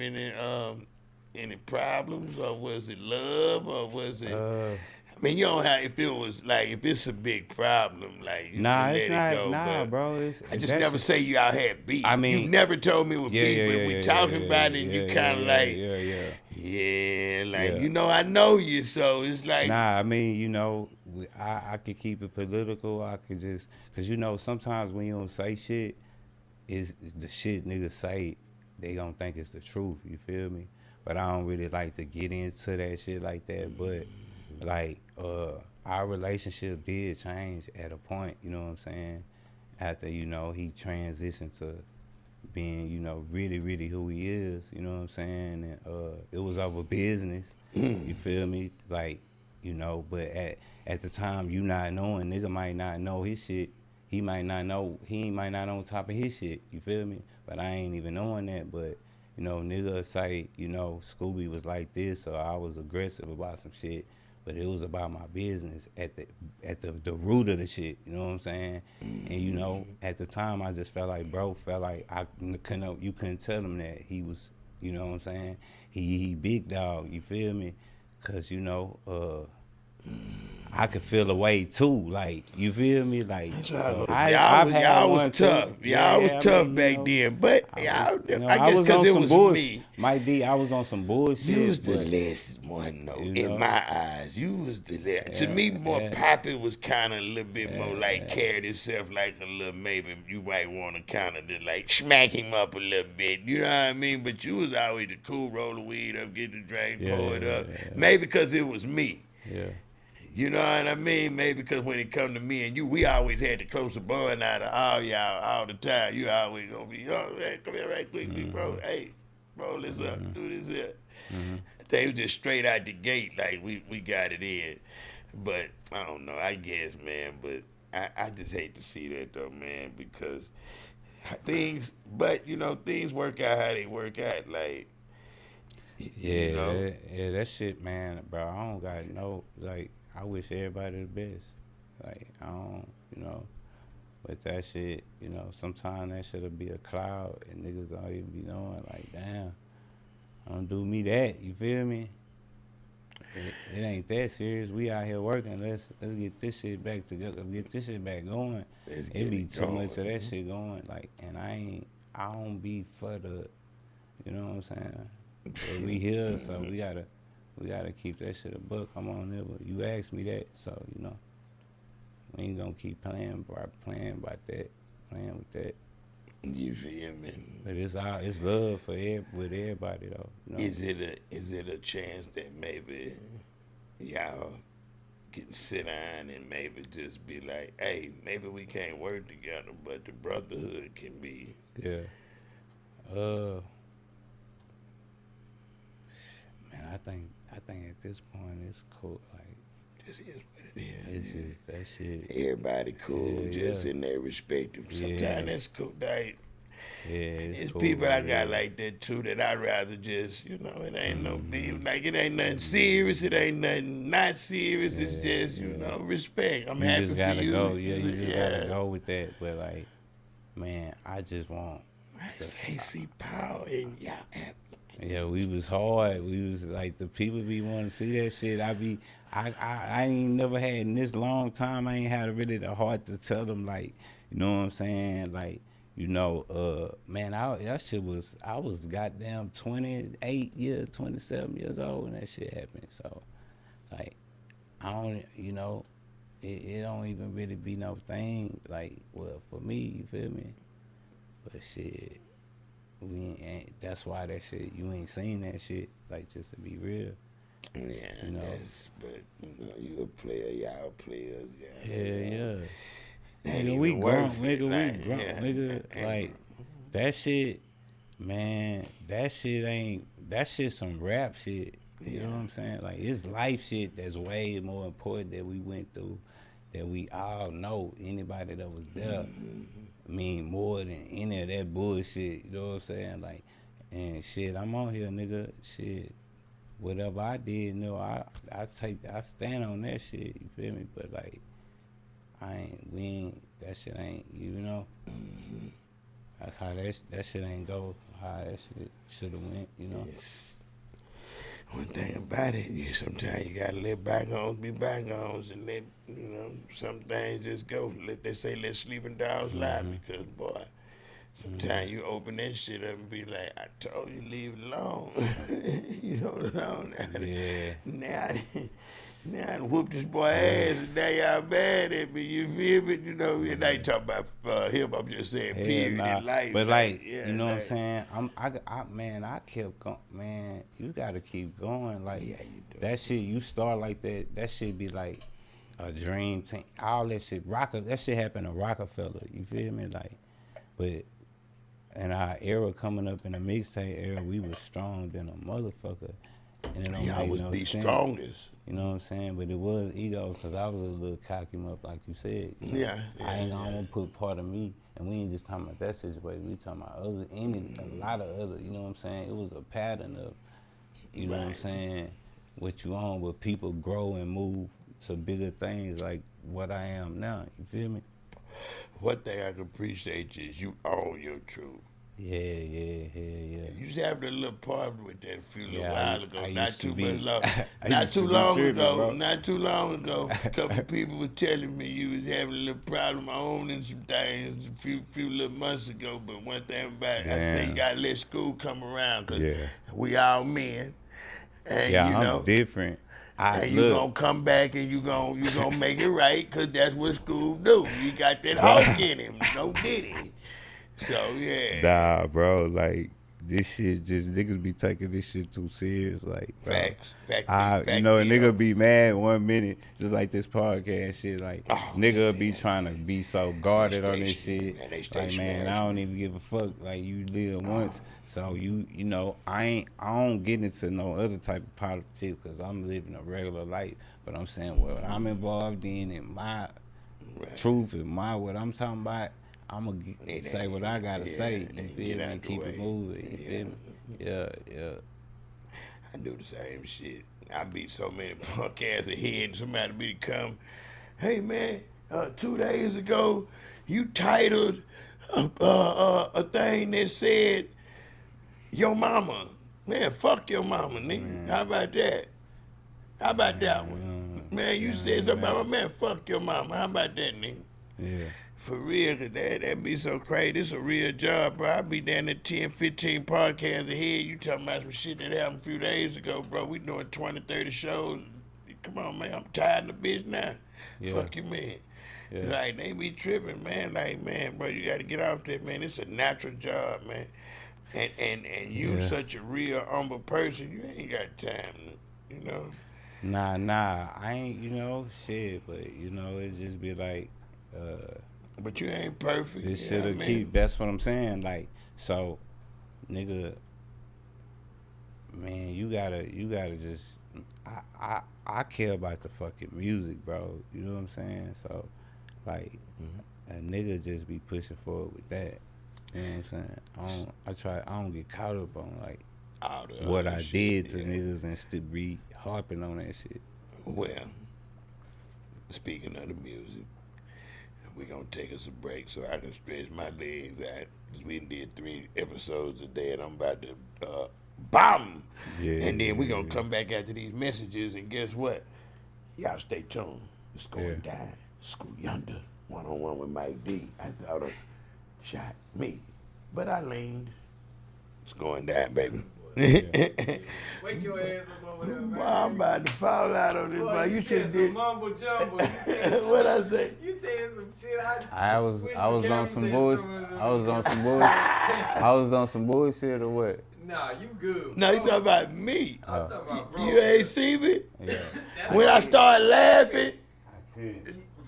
any problems, or was it love, or was it? I mean, you don't have, if it was like, if it's a big problem, like, you Nah, can let it's it not, go. nah, but bro. I just never say y'all had beef. I mean, you've never told me with beef, but we talking about it, and you kind of like, I know you, so it's like. Nah, I mean, I could keep it political. I could just, cause sometimes when you don't say shit, is the shit niggas say, they gonna think it's the truth. You feel me? But I don't really like to get into that shit like that. But like, our relationship did change at a point. You know what I'm saying? After he transitioned to being really really who he is. You know what I'm saying? And it was over business. You feel me? Like, but at the time, you not knowing, nigga might not know his shit. He might not know, he might not on top of his shit. You feel me? But I ain't even knowing that. But, nigga say, Scooby was like this, or I was aggressive about some shit. But it was about my business at the root of the shit. You know what I'm saying? And, at the time, I just felt like you couldn't tell him that he was, you know what I'm saying? He big dog, you feel me? Cause I could feel a way too, like, you feel me? Like, That's right. so Y'all was tough. Y'all was tough back then, but I guess because it was me. Mike D, I was on some bullshit. You was the less one, though. In my eyes, you was the less. To me, more Poppy was kind of a little bit more like carried himself like a little, maybe you might want to kind of like smack him up a little bit. You know what I mean? But you was always the cool, roll the weed up, get the drink, pour it up. Maybe because it was me. Yeah. You know what I mean? Maybe because when it come to me and you, we always had to close the bond out of all y'all all the time. You always gonna be, hey, come here right quickly, bro. Hey, roll this up, do this here. They was just straight out the gate, like we got it in. But I don't know, I guess, man. But I just hate to see that though, man, because things work out how they work out. Like, that shit, man, bro. I don't got I wish everybody the best. Like, I don't, but that shit, sometimes that shit'll be a cloud and niggas don't even be knowing, like, damn, don't do me that, you feel me? It ain't that serious. We out here working. Let's get this shit back together. Get this shit back going. It be too much of that shit going. Like, and I don't be for the, you know what I'm saying? But we here, so we gotta keep that shit a buck. I'm on there, but you asked me that, so you know, we ain't gonna keep playing with that. You feel me? But it's love with everybody though. You know? Is it a chance that maybe y'all can sit down and maybe just be like, hey, maybe we can't work together, but the brotherhood can be. Yeah. Man, I think at this point it's cool. Like, This is what it is. it's just that shit. Everybody cool, Yeah, just yeah. in their respective. Sometimes Yeah. that's cool. Like, Yeah, it's cool, people I yeah. got like that too that I'd rather just, it ain't no big, like it ain't nothing serious, it ain't nothing not serious, it's just, respect. I'm You happy just for gotta you. go. Yeah, you just gotta go with that. But like, man, I just want. I see power in y'all. Yeah, we was hard. We was like the people be wanting to see that shit. I ain't never had in this long time. I ain't had really the heart to tell them like, you know what I'm saying? Like, man, I was goddamn 28 years, 27 years old when that shit happened. So, like, I don't, it don't even really be no thing like, well, for me, you feel me? But shit. That's why that shit, you ain't seen that shit, like, just to be real. Yeah, You know? but you a player, y'all players, yeah. Yeah. Ain't Nigga, we even grown, worth it, like, nigga. Like, that shit, man, that shit some rap shit. You know what I'm saying? Like, it's life shit that's way more important that we went through, that we all know, anybody that was there. Mean more than any of that bullshit, you know what I'm saying? Like, and shit, I'm on here, nigga. Shit, whatever I did, I stand on that shit. You feel me? But like, that shit ain't, you know. That's how that shit ain't go. How that shit should have went, you know. One thing about it, sometimes you gotta let bygones be bygones and let, some things just go. They say let sleeping dogs lie, because boy, sometimes you open that shit up and be like, I told you leave it alone. You know what I'm saying? Yeah. Now I done whooped this boy ass and now y'all mad at me, you feel me? And I ain't talking about him, I'm just saying period in life. But like, yeah, you know what I'm saying? I kept going, man, you gotta keep going. Like, Yeah, you do. that shit, you start like that shit be like a dream team. All that shit, that shit happened to Rockefeller, you feel me? Like, but in our era coming up in the mixtape era, we was strong than a motherfucker. And it don't Y'all make was no the sense. strongest. You know what I'm saying? But it was ego, because I was a little cocky up, like you said. You know? Yeah, I ain't gonna put part of me, and we ain't just talking about that situation. We talking about a lot of other, you know what I'm saying? It was a pattern of, you know what I'm saying, what you on, but people grow and move to bigger things like what I am now. You feel me? One thing I can appreciate is you own your truth. Yeah. You used to have that little part with that a few little Yeah, while ago, I not used to too be- much long. I Not used to too be long tripping, ago. bro. Not too long ago. A couple people were telling me you was having a little problem owning some things a few little months ago. But one thing about it, I say you Damn. gotta let school come around, cause Yeah. we all men, and Yeah, you know. I'm different. And you gonna come back and you gonna make it right, cause that's what school do. You got that hawk in him, no diddy. So yeah. Nah, bro, like, this shit just, niggas be taking this shit too serious, like, bro. Facts. A nigga be mad 1 minute, just like this podcast shit, like, nigga be trying to be so guarded on this shit. Man, they stay Like, man, I don't even give a fuck, like, you live once, so you know, I don't get into no other type of politics, because I'm living a regular life, but I'm saying what I'm involved in my truth and what I'm talking about, I'm going to say what I got to say, you feel me, and keep it moving, you feel me? Yeah. I do the same shit. I beat so many podcasts ahead and somebody be to come, hey man, 2 days ago you titled a thing that said your mama. Man, fuck your mama, nigga. How about that? How about that one? Man, you said something about my man, fuck your mama. How about that, nigga? Yeah. For real, cause that be so crazy. It's a real job, bro. I be down at 10, 15 podcasts ahead. You talking about some shit that happened a few days ago, bro. We doing 20, 30 shows. Come on, man. I'm tired of the bitch now. Yeah. Fuck you, man. Yeah. Like, they be tripping, man. Like, man, bro, you got to get off that, man. It's a natural job, man. And you such a real humble person, you ain't got time, you know? Nah, I ain't, shit, but, it just be like, But you ain't perfect. this shit'll keep, that's what I'm saying, like, so, nigga, man, you gotta just, I care about the fucking music, bro, you know what I'm saying, so, like, a nigga just be pushing forward with that, you know what I'm saying, I don't get caught up on, like, what I did to niggas and still be harping on that shit. Well, speaking of the music, we're going to take us a break so I can stretch my legs out. Because we did 3 episodes today and I'm about to bomb. Yeah, and then we're going to come back after these messages and guess what? Y'all stay tuned. It's going down. Scooyunda, one-on-one with Mike D. I thought it shot me, but I leaned. It's going down, baby. Wake your ass up over there, man. Boy, I'm about to fall out on this, boy. You should said did. some mumbo jumbo. You said What I say? You said some shit. I was on some bullshit. I was on some bullshit or what? Nah, you good. No, you talking about me. I'm talking about bro. You ain't see me? Yeah. When I started laughing,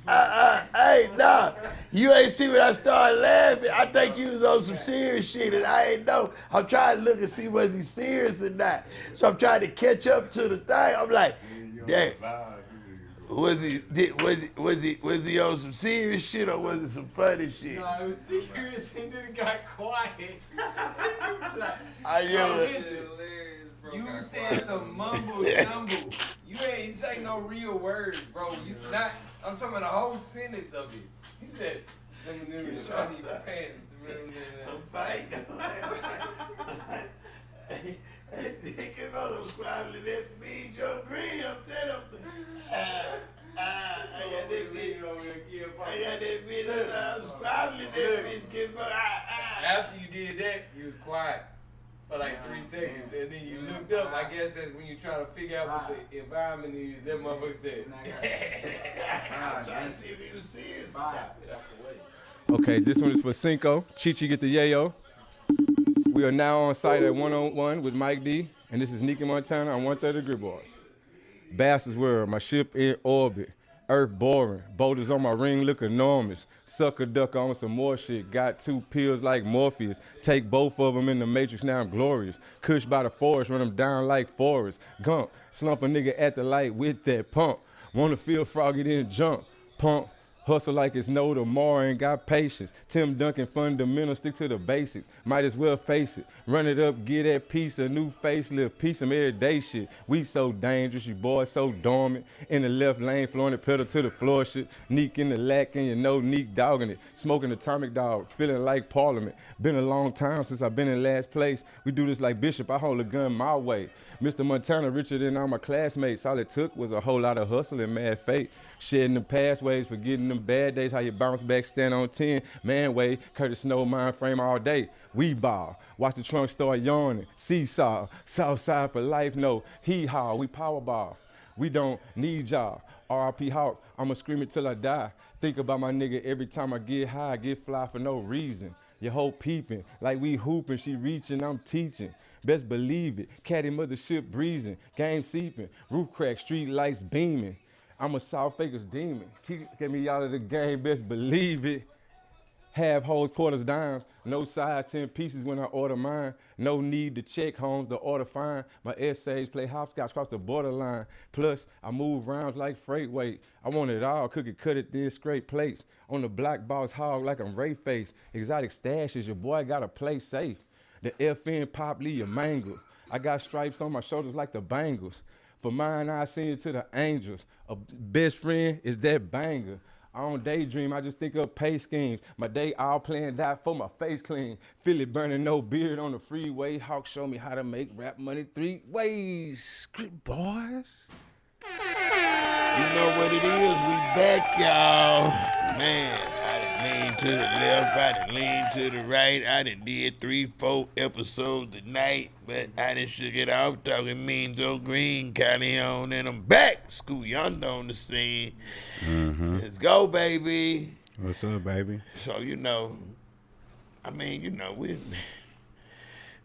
hey, nah. You ain't see when I started laughing. I think you was on some serious shit and I ain't know. I'm trying to look and see was he serious or not. So I'm trying to catch up to the thing. I'm like, damn. Was he on some serious shit or was it some funny shit? No, it was serious and then it got quiet. You said some mumbo jumbo. You ain't say no real words, bro. I'm talking about the whole sentence of it. You said some of them shiny pants. I'm fighting. Thinking about those squabbling that me, Joe Green, I'm telling him. I got that bitch squabbling that bitch. After you did that, you was quiet for like 3 seconds, and then you looked up. I guess that's when you try to figure out what the environment is. That motherfucker said. I'm trying to see if he was serious. Okay, this one is for Cinco. Chichi get the yayo. We are now on site at 101 with Mike D, and this is Nicky Montana on 130 Grit Bars. Bastards World, my ship in orbit. Earth boring, boulders on my ring look enormous. Sucker duck on some more shit, got 2 pills like Morpheus. Take both of them in the Matrix, now I'm glorious. Kush by the forest, run them down like Forrest Gump. Slump a nigga at the light with that pump. Wanna feel froggy then jump, pump. Hustle like it's no tomorrow, ain't got patience. Tim Duncan fundamental, stick to the basics. Might as well face it. Run it up, get that piece, a new facelift, piece of everyday shit. We so dangerous, you boys so dormant. In the left lane, flowing the pedal to the floor shit. Neek in the lack, and you know Neek dogging it. Smoking atomic dog, feeling like Parliament. Been a long time since I've been in last place. We do this like Bishop, I hold a gun my way. Mr. Montana richer than all my classmates. All it took was a whole lot of hustle and mad fate. Shedding the pathways, forgetting them bad days, how you bounce back, stand on 10. Man way, Curtis Snow, mind frame all day. We ball, watch the trunk start yawning. Seesaw, south side for life, no. Hee-haw, we power ball. We don't need y'all. R.I.P. Hawk, I'ma scream it till I die. Think about my nigga every time I get high, get fly for no reason. Your whole peeping, like we hooping, she reaching, I'm teaching. Best believe it, caddy mothership breezing, game seeping, roof crack, street lights beaming. I'm a South Fakers demon. Get me out of the game, best believe it. Half hoes, quarters, dimes. No size, 10 pieces when I order mine. No need to check homes, the order fine. My essays play hopscotch across the borderline. Plus, I move rounds like freight weight. I want it all, cook it, cut it, then scrape plates. On the black boss hog like I'm Ray Face. Exotic stashes, your boy gotta play safe. The FN pop leave you mangled. I got stripes on my shoulders like the Bengals. For mine, I send it to the angels. A best friend is that banger. I don't daydream, I just think of pay schemes. My day all planned out for my face clean. Feel it burning, no beard on the freeway. Hawk show me how to make rap money 3 ways. Script boys. You know what it is, we back, y'all. Man, lean to the left, I done lean to the right. I done did 3-4 episodes tonight, but I done shook it off talking mean Joe Green, County on, and I'm back. Scooyunda on the scene. Let's go, baby. What's up, baby? So, I mean,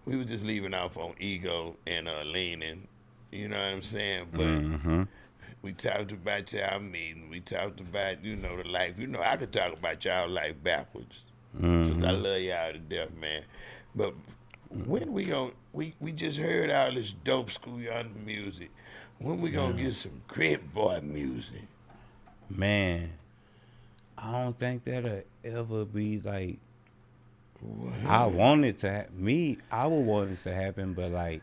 we was just leaving off on ego and leaning. You know what I'm saying? But we talked about y'all meeting. We talked about, the life. I could talk about y'all life backwards. Because I love y'all to death, man. But when we just heard all this dope Scooyunda music. When we gonna get some Grit Boy music? Man, I don't think that'll ever be like. I want it to I would want it to happen, but like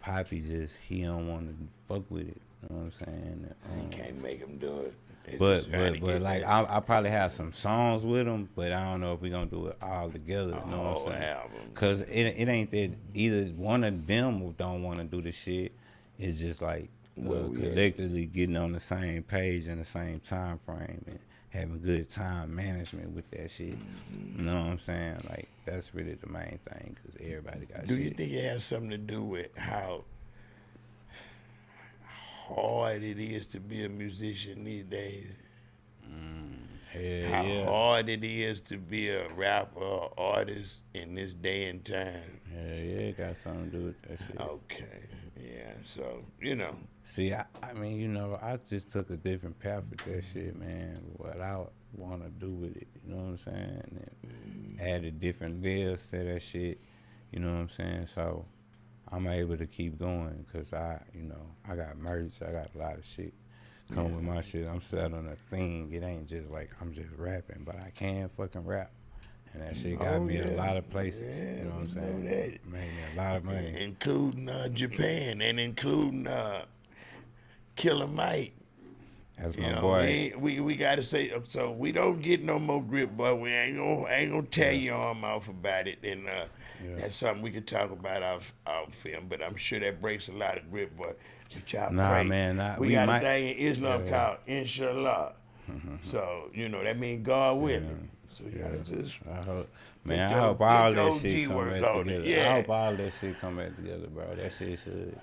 Poppy he don't want to fuck with it. You know what I'm saying? You can't make him do it. But like I probably have some songs with him, but I don't know if we gonna do it all together. You know what I'm saying? Album. Cause it ain't that either one of them don't want to do the shit. It's just like collectively getting on the same page in the same time frame and having good time management with that shit. You know what I'm saying? Like that's really the main thing because everybody got shit. Do you think it has something to do with how hard it is to be a musician these days? How hard it is to be a rapper or artist in this day and time. Yeah, it got something to do with that shit. Okay, yeah, so, See, I mean, I just took a different path with that shit, man. What I want to do with it, you know what I'm saying? And added different layers to that shit, you know what I'm saying? So I'm able to keep going because I got merch, I got a lot of shit come with my shit. I'm set on a thing. It ain't just like I'm just rapping, but I can fucking rap. And that shit got me a lot of places. You know what I'm saying? Made me a lot of money. Including Japan and including Killer Mike. That's my boy. We gotta say so we don't get no more Grit Boy. We ain't gonna tear your arm off about it. And that's something we could talk about off film. But I'm sure that breaks a lot of Grit Boy. We got a thing in Islam called Inshallah. So that means God willing. So I hope all that shit come back together. I hope all that shit come back together, bro. That shit should,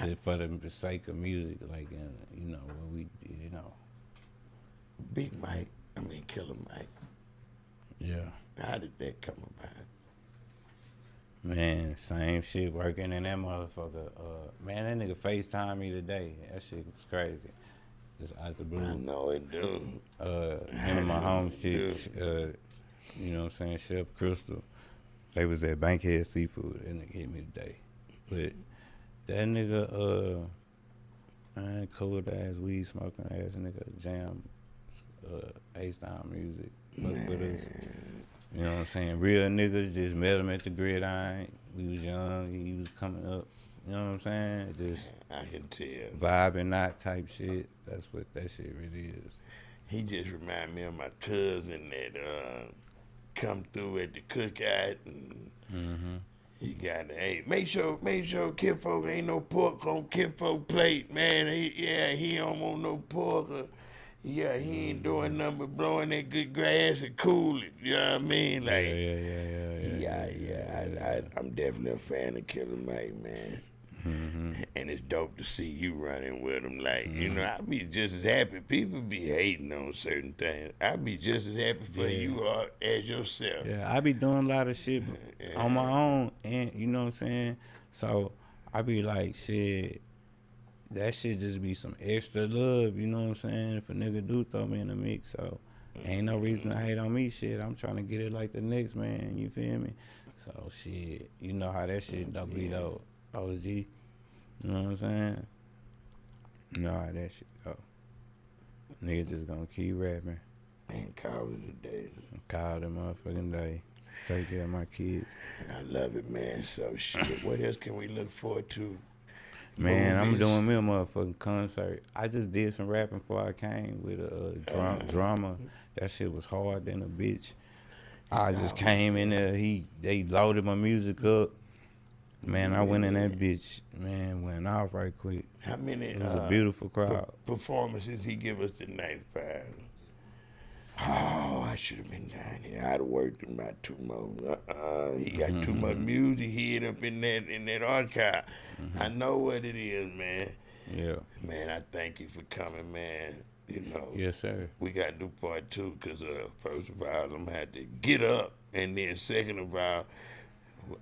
just for the sake of music, like when we, Big Mike, Killer Mike. Yeah. How did that come about? Man, same shit working in that motherfucker. Man, that nigga FaceTime me today. That shit was crazy. Just out the blue. I know it do. Him and my home chicks, you know what I'm saying, Chef Crystal. They was at Bankhead Seafood. That nigga hit me today. But that nigga, man, cold ass weed smoking ass nigga, jam, H-Town music, fuck with us. You know what I'm saying? Real niggas, just met him at the Gridiron. We was young, he was coming up. You know what I'm saying? Just I can tell. Vibing not type shit. That's what that shit really is. He just remind me of my cousin that come through at the cookout and he got make sure kinfolk ain't no pork on kinfolk plate, man. He don't want no pork. He ain't doing nothing but blowing that good grass and cool it. You know what I mean? Like, I'm definitely a fan of Killer Mike, man. And it's dope to see you running with him. Like, I be just as happy. People be hating on certain things. I be just as happy for you as yourself. Yeah, I be doing a lot of shit on my own, and you know what I'm saying? So I be like, shit, that shit just be some extra love, you know what I'm saying? If a nigga do throw me in the mix, so ain't no reason to hate on me, shit. I'm trying to get it like the next man, you feel me? So shit, you know how that shit don't be though, OG. You know what I'm saying? You know how that shit go. Nigga just gonna keep rapping. And call it a day. Call the motherfucking day. Take care of my kids. I love it, man. So shit, what else can we look forward to? Man, Movies? I'm doing me a motherfucking concert. I just did some rapping before I came with a drama. That shit was hard than a bitch. I just came in there. They loaded my music up. Man, I went in that bitch. Man, went off right quick. How many? It was a beautiful crowd. Performances he give us tonight, 5? Oh, I should have been down here. I'd have worked in about 2 months. He got too much music hid up in that archive. I know what it is, man. Yeah. Man, I thank you for coming, man. You know. Yes, sir. We got to do part 2 because, first of all, I'm going to have to get up. And then second of all,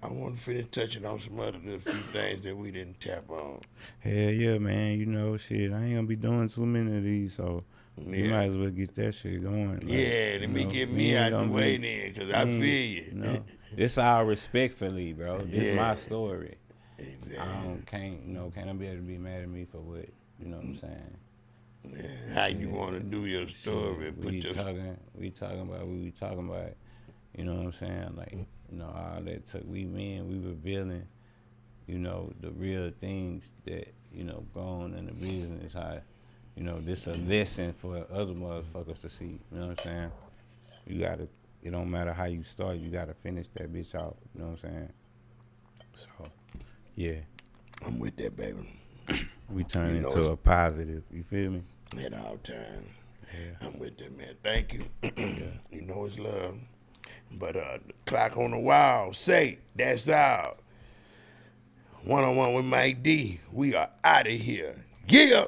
I want to finish touching on some other few things that we didn't tap on. Hell yeah, man. You know, shit, I ain't going to be doing too many of these, so you might as well get that shit going. Like, yeah, let me get me out the way then, because I feel you. You know, it's all respectfully, bro. This my story. Exactly. Can't nobody able to be mad at me for what, you know what I'm saying? Yeah. How you want to do your story. Shit, we talking about what we talking about. You know what I'm saying? Like, you know, all that took, we revealing, you know, the real things that, you know, go on in the business, how, you know, this a lesson for other motherfuckers to see. You know what I'm saying? You gotta, it don't matter how you start, you gotta finish that bitch out. You know what I'm saying? So, yeah. I'm with that, baby. We turn into a positive. You feel me? At all times. Yeah. I'm with that, man. Thank you. You know it's love. But the clock on the wall say, that's all. One-on-one with Mike D. We are out of here. Yeah.